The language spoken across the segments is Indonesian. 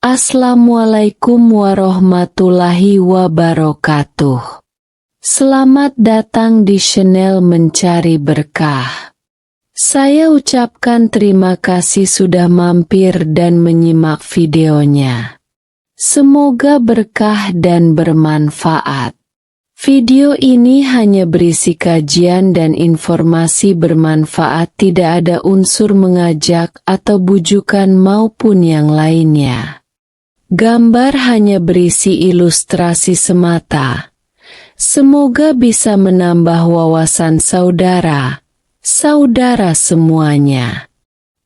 Assalamualaikum warahmatullahi wabarakatuh. Selamat datang di channel Mencari Berkah. Saya ucapkan terima kasih sudah mampir dan menyimak videonya. Semoga berkah dan bermanfaat. Video ini hanya berisi kajian dan informasi bermanfaat, tidak ada unsur mengajak atau bujukan maupun yang lainnya. Gambar hanya berisi ilustrasi semata. Semoga bisa menambah wawasan saudara semuanya.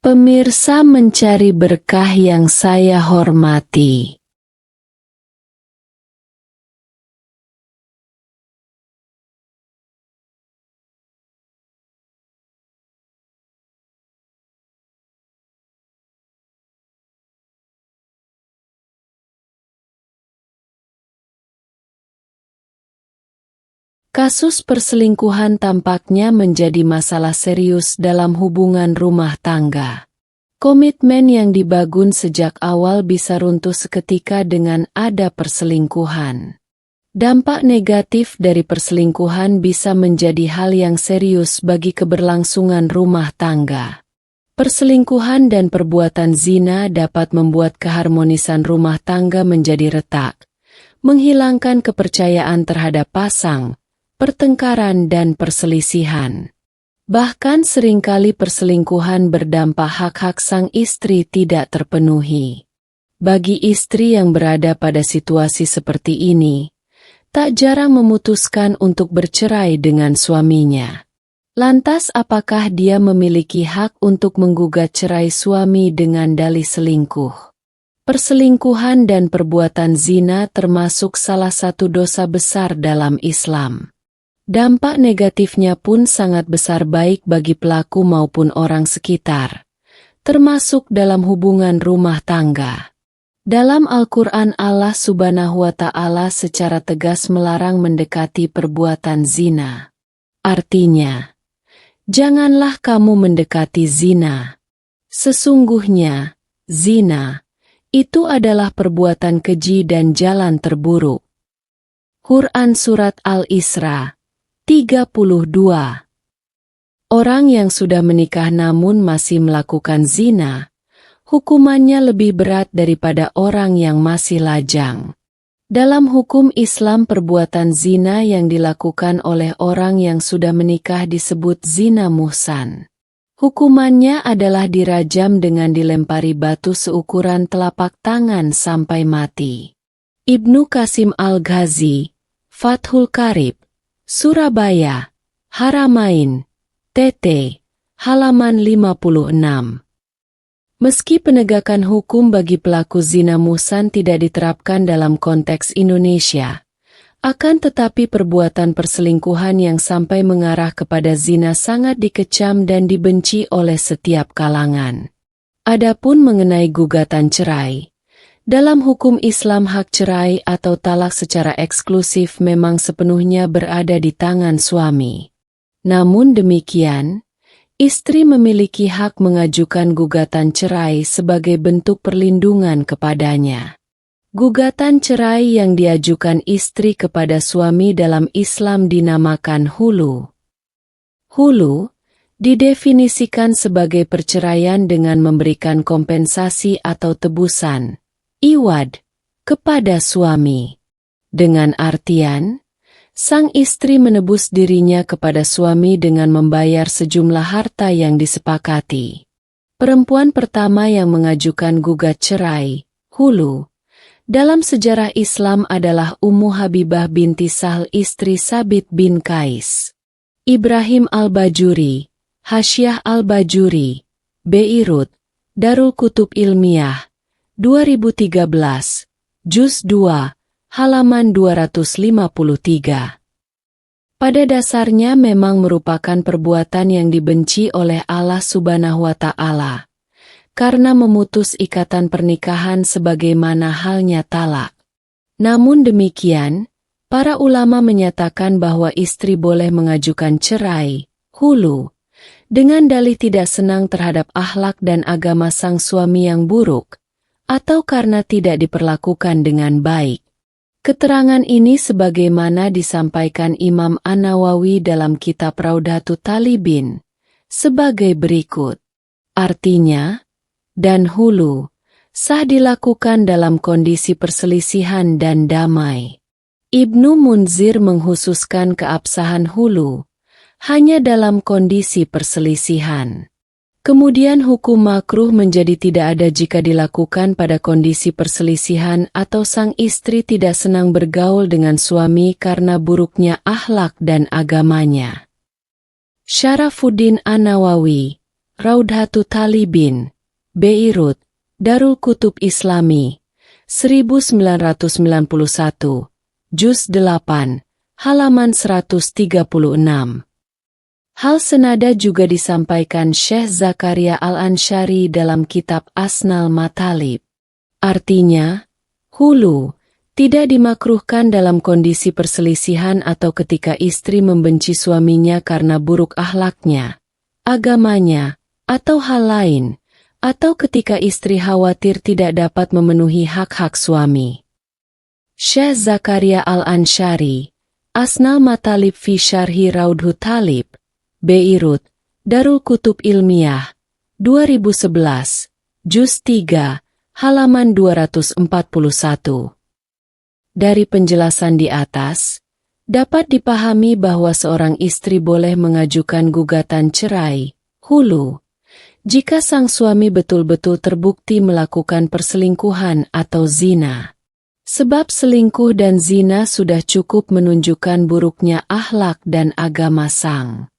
Pemirsa Mencari Berkah yang saya hormati. Kasus perselingkuhan tampaknya menjadi masalah serius dalam hubungan rumah tangga. Komitmen yang dibangun sejak awal bisa runtuh seketika dengan ada perselingkuhan. Dampak negatif dari perselingkuhan bisa menjadi hal yang serius bagi keberlangsungan rumah tangga. Perselingkuhan dan perbuatan zina dapat membuat keharmonisan rumah tangga menjadi retak, menghilangkan kepercayaan terhadap pasang, pertengkaran dan perselisihan. Bahkan seringkali perselingkuhan berdampak hak-hak sang istri tidak terpenuhi. Bagi istri yang berada pada situasi seperti ini, tak jarang memutuskan untuk bercerai dengan suaminya. Lantas apakah dia memiliki hak untuk menggugat cerai suami dengan dalih selingkuh? Perselingkuhan dan perbuatan zina termasuk salah satu dosa besar dalam Islam. Dampak negatifnya pun sangat besar baik bagi pelaku maupun orang sekitar, termasuk dalam hubungan rumah tangga. Dalam Al-Quran Allah Subhanahu wa Ta'ala secara tegas melarang mendekati perbuatan zina. Artinya, janganlah kamu mendekati zina. Sesungguhnya, zina itu adalah perbuatan keji dan jalan terburuk. Quran Surat Al-Isra 32. Orang yang sudah menikah namun masih melakukan zina, hukumannya lebih berat daripada orang yang masih lajang. Dalam hukum Islam, perbuatan zina yang dilakukan oleh orang yang sudah menikah disebut zina muhsan. Hukumannya adalah dirajam dengan dilempari batu seukuran telapak tangan sampai mati. Ibnu Qasim Al-Ghazi, Fathul Qarib, Surabaya, Haramain, TT, halaman 56. Meski penegakan hukum bagi pelaku zina muhsan tidak diterapkan dalam konteks Indonesia, akan tetapi perbuatan perselingkuhan yang sampai mengarah kepada zina sangat dikecam dan dibenci oleh setiap kalangan. Adapun mengenai gugatan cerai, dalam hukum Islam hak cerai atau talak secara eksklusif memang sepenuhnya berada di tangan suami. Namun demikian, istri memiliki hak mengajukan gugatan cerai sebagai bentuk perlindungan kepadanya. Gugatan cerai yang diajukan istri kepada suami dalam Islam dinamakan hulu. Hulu didefinisikan sebagai perceraian dengan memberikan kompensasi atau tebusan, iwad, kepada suami. Dengan artian, sang istri menebus dirinya kepada suami dengan membayar sejumlah harta yang disepakati. Perempuan pertama yang mengajukan gugat cerai, hulu, dalam sejarah Islam adalah Ummu Habibah binti Sahl istri Sabit bin Qais. Ibrahim Al-Bajuri, Hasyiah Al-Bajuri, Beirut, Darul Kutub Ilmiah, 2013, Juz 2, halaman 253. Pada dasarnya memang merupakan perbuatan yang dibenci oleh Allah Subhanahu wa Ta'ala, karena memutus ikatan pernikahan sebagaimana halnya talak. Namun demikian, para ulama menyatakan bahwa istri boleh mengajukan cerai, hulu, dengan dalih tidak senang terhadap akhlak dan agama sang suami yang buruk, atau karena tidak diperlakukan dengan baik. Keterangan ini sebagaimana disampaikan Imam An-Nawawi dalam kitab Raudhatut Talibin sebagai berikut. Artinya, dan hulu, sah dilakukan dalam kondisi perselisihan dan damai. Ibnu Munzir menghususkan keabsahan hulu hanya dalam kondisi perselisihan. Kemudian hukum makruh menjadi tidak ada jika dilakukan pada kondisi perselisihan atau sang istri tidak senang bergaul dengan suami karena buruknya akhlak dan agamanya. Syarafuddin An-Nawawi, Raudhatut Talibin, Beirut, Darul Kutub Islami, 1991, Juz 8, halaman 136. Hal senada juga disampaikan Syekh Zakaria Al-Ansyari dalam kitab Asnal Matalib. Artinya, hulu tidak dimakruhkan dalam kondisi perselisihan atau ketika istri membenci suaminya karena buruk akhlaknya, agamanya, atau hal lain, atau ketika istri khawatir tidak dapat memenuhi hak-hak suami. Syekh Zakaria Al-Ansyari, Asnal Matalib fi Syarhi Raudhatut Talib, Beirut, Darul Kutub Ilmiah, 2011, Juz 3, halaman 241. Dari penjelasan di atas, dapat dipahami bahwa seorang istri boleh mengajukan gugatan cerai, hulu, jika sang suami betul-betul terbukti melakukan perselingkuhan atau zina. Sebab selingkuh dan zina sudah cukup menunjukkan buruknya akhlak dan agama sang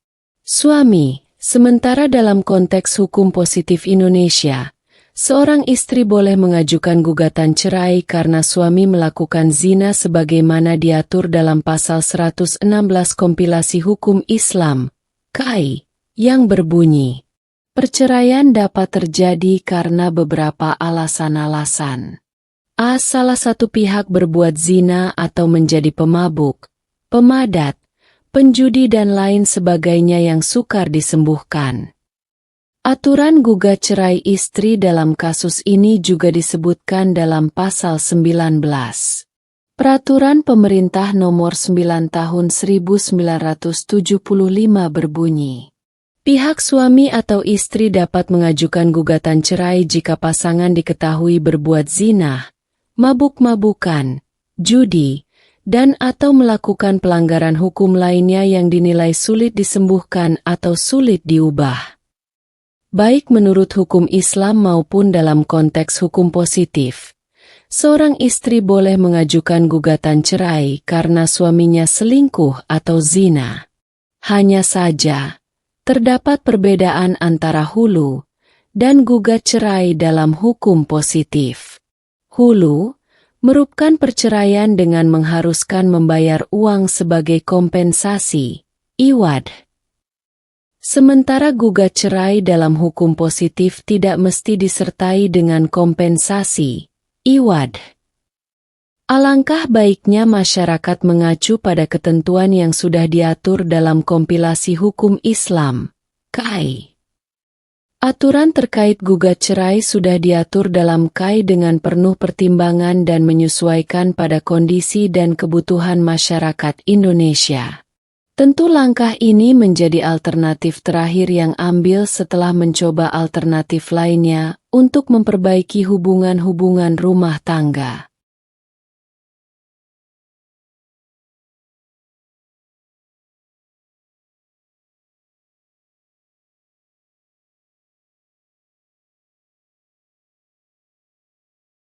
suami. Sementara dalam konteks hukum positif Indonesia, seorang istri boleh mengajukan gugatan cerai karena suami melakukan zina sebagaimana diatur dalam pasal 116 Kompilasi Hukum Islam, KAI, yang berbunyi, perceraian dapat terjadi karena beberapa alasan-alasan. A. Salah satu pihak berbuat zina atau menjadi pemabuk, pemadat, penjudi dan lain sebagainya yang sukar disembuhkan. Aturan gugat cerai istri dalam kasus ini juga disebutkan dalam pasal 19. Peraturan Pemerintah Nomor 9 Tahun 1975 berbunyi, pihak suami atau istri dapat mengajukan gugatan cerai jika pasangan diketahui berbuat zina, mabuk-mabukan, judi, dan atau melakukan pelanggaran hukum lainnya yang dinilai sulit disembuhkan atau sulit diubah. Baik menurut hukum Islam maupun dalam konteks hukum positif, seorang istri boleh mengajukan gugatan cerai karena suaminya selingkuh atau zina. Hanya saja, terdapat perbedaan antara hulu dan gugat cerai dalam hukum positif. Hulu merupakan perceraian dengan mengharuskan membayar uang sebagai kompensasi, iwad. Sementara gugat cerai dalam hukum positif tidak mesti disertai dengan kompensasi, iwad. Alangkah baiknya masyarakat mengacu pada ketentuan yang sudah diatur dalam Kompilasi Hukum Islam, KAI. Aturan terkait gugat cerai sudah diatur dalam KAI dengan penuh pertimbangan dan menyesuaikan pada kondisi dan kebutuhan masyarakat Indonesia. Tentu langkah ini menjadi alternatif terakhir yang ambil setelah mencoba alternatif lainnya untuk memperbaiki hubungan-hubungan rumah tangga.